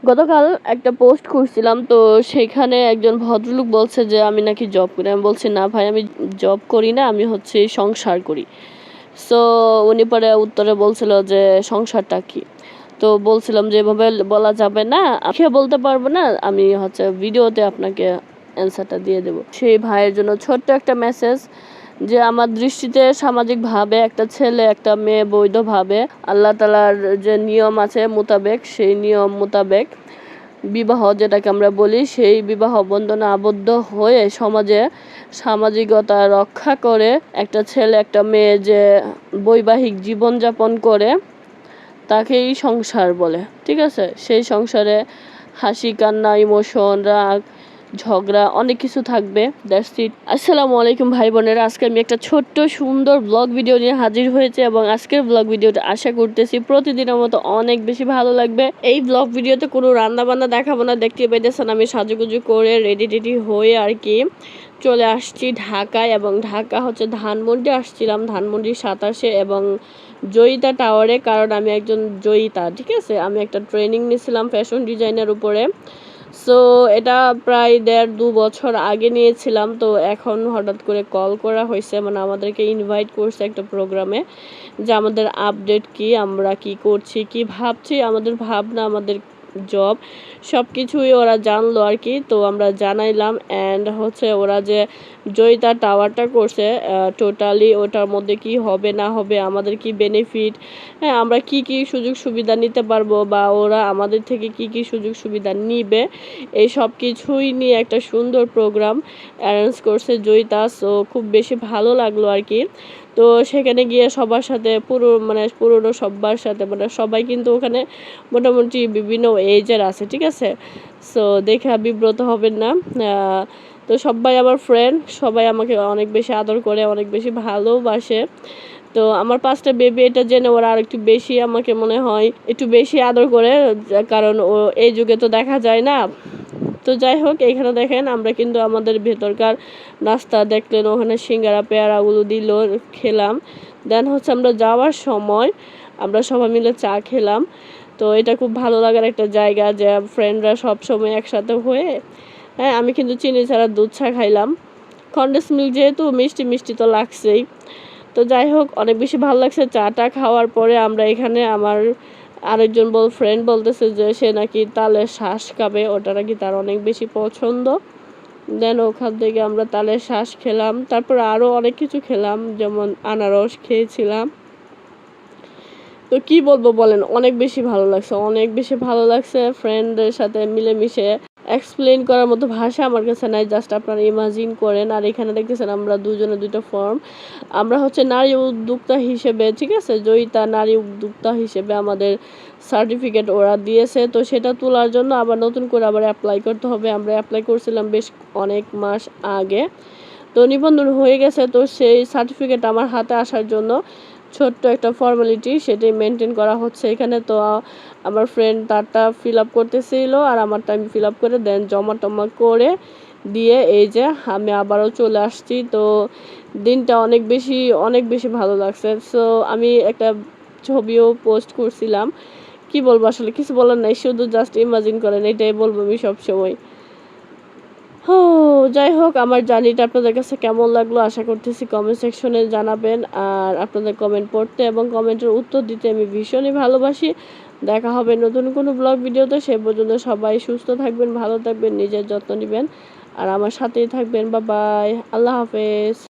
গতকাল একটা পোস্ট করছিলাম, তো সেখানে একজন ভদ্রলোক বলছে যে আমি নাকি জব করি। আমি বলছি না ভাই, আমি জব করি না, আমি হচ্ছে সংসার করি। সো উনি পরে উত্তরে বলছিল যে সংসারটা কি। তো বলছিলাম যে এভাবে বলা যাবে না, আমি বলতে পারবো না, আমি হচ্ছে ভিডিওতে আপনাকে অ্যান্সারটা দিয়ে দেব। সেই ভাইয়ের জন্য ছোট্ট একটা মেসেজ যে আমার দৃষ্টিতে সামাজিকভাবে একটা ছেলে একটা মেয়ে বৈধভাবে আল্লাহ তাআলার যে নিয়ম আছে মোতাবেক, সেই নিয়ম মোতাবেক বিবাহ যেটাকে আমরা বলি, সেই বিবাহ বন্ধনে আবদ্ধ হয়ে সমাজে সামাজিকতা রক্ষা করে একটা ছেলে একটা মেয়ে যে বৈবাহিক জীবনযাপন করে তাকেই সংসার বলে। ঠিক আছে, সেই সংসারে হাসি কান্না ইমোশন রাগ ঝগড়া অনেক কিছু থাকবে। That's it. আসসালামু আলাইকুম ভাই বোনেরা, আজকে আমি একটা ছোট্ট সুন্দর ব্লগ ভিডিও নিয়ে হাজির হয়েছে এবং আজকের ব্লগ ভিডিওটা আশা করতেছি প্রতিদিনের মতো অনেক বেশি ভালো লাগবে। এই ব্লগ ভিডিওতে কোনো রান্না বান্না দেখাবো না, দেখতে পেয়েছেন আমি সাজুগুজু করে রেডি টেডি হয়ে আর কি চলে আসছি ঢাকায়। এবং ঢাকা হচ্ছে ধানমন্ডি আসছিলাম, ধানমন্ডির 27-এ এবং জয়িতা টাওয়ারে, কারণ আমি একজন জয়িতা। ঠিক আছে, আমি একটা ট্রেনিং নিয়েছিলাম ফ্যাশন ডিজাইনের উপরে। সো এটা প্রায় 1.5-2 বছর আগে নিয়েছিলাম। তো এখন হঠাৎ করে কল করা হয়েছে, মানে আমাদেরকে ইনভাইট করছে একটা প্রোগ্রামে, যে আমাদের আপডেট কি, আমরা কি করছি, কি ভাবছি, আমাদের ভাবনা, আমাদের জব সব কিছুই ওরা জানলো আর কি। তো আমরা জানাইলাম অ্যান্ড হচ্ছে ওরা যে জয়িতা টাওয়ারটা করছে টোটালি ওটার মধ্যে কি হবে না হবে, আমাদের কি বেনিফিট, হ্যাঁ আমরা কি কি সুযোগ সুবিধা নিতে পারবো, বা ওরা আমাদের থেকে কি কি সুযোগ সুবিধা নিবে, এই সব কিছুই নিয়ে একটা সুন্দর প্রোগ্রাম অ্যারেঞ্জ করছে জয়িতা। সো খুব বেশি ভালো লাগলো আর কি। তো সেখানে গিয়ে সবার সাথে পুরনো সবার সাথে সবাই কিন্তু ওখানে মোটামুটি বিভিন্ন এজের আছে। ঠিক আছে, সো দেখে বিব্রত হবেন না। তো সবাই আমার ফ্রেন্ড, সবাই আমাকে অনেক বেশি আদর করে, অনেক বেশি ভালোবাসে। তো আমার 5টা বেবি, এটা জেনে ওরা আর একটু বেশি আমাকে মনে হয় একটু বেশি আদর করে, কারণ ও এই যুগে তো দেখা যায় না। তো যাই হোক, এখানে দেখেন আমরা কিন্তু আমাদের ভেতরকার নাস্তা দেখলেন, ওখানে সিঙ্গারা পেয়ারাগুলো দিল, খেলাম। দেন হচ্ছে আমরা যাওয়ার সময় আমরা সবাই মিলে চা খেলাম। তো এটা খুব ভালো লাগার একটা জায়গা, যে ফ্রেন্ডরা সব সময় একসাথে হয়ে। হ্যাঁ, আমি কিন্তু চিনি ছাড়া দুধ চা খাইলাম, কনডেন্স মিল্ক যেহেতু মিষ্টি মিষ্টি তো লাগছেই। তো যাই হোক, অনেক বেশি ভালো লাগছে। চাটা খাওয়ার পরে আমরা এখানে আমার আরেকজন ফ্রেন্ড বলতেছে যে সে নাকি তালের শ্বাস খাবে, ওটা নাকি তার অনেক বেশি পছন্দ। দেন ওখান থেকে আমরা তালের শ্বাস খেলাম, তারপর আরও অনেক কিছু খেলাম, যেমন আনারস খেয়েছিলাম। তো কি বলবো বলেন, অনেক বেশি ভালো লাগছে, অনেক বেশি ভালো লাগছে। ফ্রেন্ডদের সাথে মিলেমিশে এক্সপ্লেন করার মতো ভাষা আমার কাছে নাই, জাস্ট আপনারা ইমাজিন করেন। আর এখানে দেখতেছেন আমরা দুজনে দুইটা ফর্ম, আমরা হচ্ছে নারী উদ্যোক্তা হিসেবে, ঠিক আছে, জয়িতা নারী উদ্যোক্তা হিসেবে আমাদের সার্টিফিকেট ওরা দিয়েছে। তো সেটা তোলার জন্য আবার নতুন করে আবার অ্যাপ্লাই করতে হবে। আমরা অ্যাপ্লাই করছিলাম বেশ অনেক মাস আগে, তো নিবন্ধন হয়ে গেছে। তো সেই সার্টিফিকেট আমার হাতে আসার জন্য ছোট্ট একটা ফর্মালিটি, সেটাই মেনটেন করা হচ্ছে এখানে। তো আমার ফ্রেন্ড তারটা ফিল আপ করতেছিল আর আমারটা আমি ফিল আপ করে দেন জমা টমা করে দিয়ে এই যে আমি আবারও চলে আসছি। তো দিনটা অনেক বেশি ভালো লাগছে। সো আমি একটা ছবিও পোস্ট করছিলাম, কি বলবো আসলে কিছু বলার নাই, শুধু জাস্ট ইমাজিন করেন, এটাই বলবো আমি সবসময়। যাই হোক, আমার জার্নিটা আপনাদের কাছে কেমন লাগলো আশা করতেছি কমেন্ট সেকশনে জানাবেন। আর আপনাদের কমেন্ট পড়তে এবং কমেন্টের উত্তর দিতে আমি ভীষণই ভালোবাসি। দেখা হবে নতুন কোনো ব্লগ ভিডিওতে, সে পর্যন্ত সবাই সুস্থ থাকবেন, ভালো থাকবেন, নিজের যত্ন নেবেন আর আমার সাথেই থাকবেন। বাই বাই, আল্লাহ হাফেজ।